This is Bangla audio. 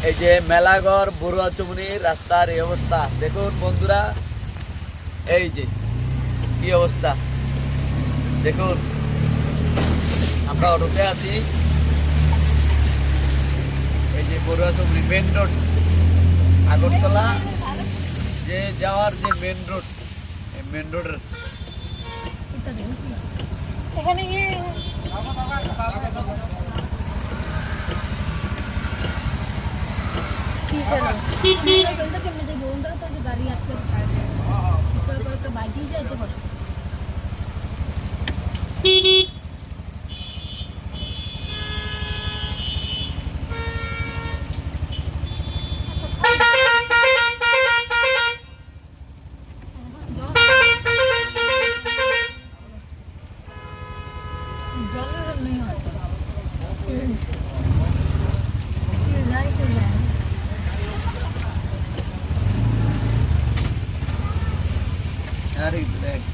এই যে মেলাঘর বড়ুয়া চুমনির রাস্তার এই অবস্থা দেখুন বন্ধুরা, এই যে কি অবস্থা দেখুন। আমরা অটোতে আছি, এই যে বড়ুয়া চুমনি মেন রোড, আগরতলা যে যাওয়ার যে মেন রোড, এই মেন রোডের এখানে গিয়ে কেমনি যাবো তো যে গাড়ি আটকে একটা বাইকে যাইতে কষ্ট। জলের জন্যই হয়তো আরে